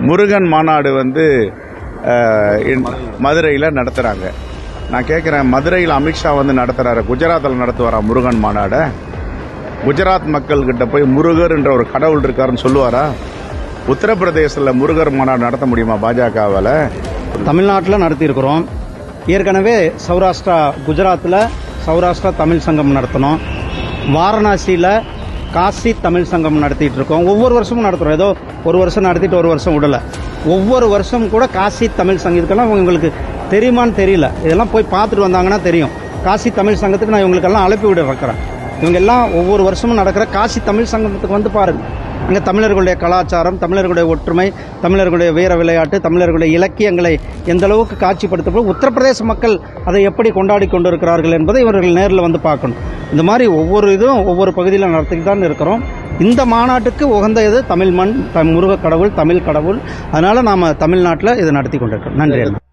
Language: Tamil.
முருகன் மாநாடு வந்து மதுரையில் நடத்துகிறாங்க. நான் கேட்குறேன், மதுரையில் அமித்ஷா வந்து நடத்துகிறாரு, குஜராத்தில் நடத்துவாரா முருகன் மாநாடை? குஜராத் மக்கள்கிட்ட போய் முருகர் என்ற ஒரு கடவுள் இருக்காருன்னு சொல்லுவாரா? உத்தரப்பிரதேசத்தில் முருகர் மாநாடு நடத்த முடியுமா பாஜகவால்? தமிழ்நாட்டில் நடத்தியிருக்கிறோம். ஏற்கனவே சௌராஷ்டிரா, குஜராத்தில் சௌராஷ்டிரா தமிழ் சங்கம் நடத்தணும். வாரணாசியில் காசி தமிழ் சங்கம் நடத்திட்டு இருக்கோம். ஒவ்வொரு வருஷமும் நடத்துகிறோம். ஏதோ ஒரு வருஷம் நடத்திட்டு ஒரு வருஷம் விடலை. ஒவ்வொரு வருஷம் கூட காசி தமிழ் சங்கத்துக்கெல்லாம் உங்களுக்கு தெரியுமான்னு தெரியல. இதெல்லாம் போய் பார்த்துட்டு வந்தாங்கன்னா தெரியும். காசி தமிழ் சங்கத்துக்கு நான் இவங்களுக்கெல்லாம் அழைப்பு விட இருக்கிறேன். இவங்க எல்லாம் ஒவ்வொரு வருஷமும் நடக்கிற காசி தமிழ் சங்கத்துக்கு வந்து பாருங்க. அங்கே தமிழர்களுடைய கலாச்சாரம், தமிழர்களுடைய ஒற்றுமை, தமிழர்களுடைய வீர விளையாட்டு, தமிழர்களுடைய இலக்கியங்களை எந்த அளவுக்கு காட்சிப்படுத்தப்படும், உத்தரப்பிரதேச மக்கள் அதை எப்படி கொண்டாடி கொண்டிருக்கிறார்கள் என்பதை இவர்கள் நேரில் வந்து பார்க்கணும். இந்த மாதிரி ஒவ்வொரு இதுவும் ஒவ்வொரு பகுதியில் நடத்திட்டு தான் இருக்கிறோம். இந்த மாநாட்டுக்கு உகந்த இது தமிழ் மண், முருக கடவுள், தமிழ் கடவுள். அதனால நாம தமிழ்நாட்டில் இதை நடத்தி கொண்டிருக்கிறோம். நன்றி.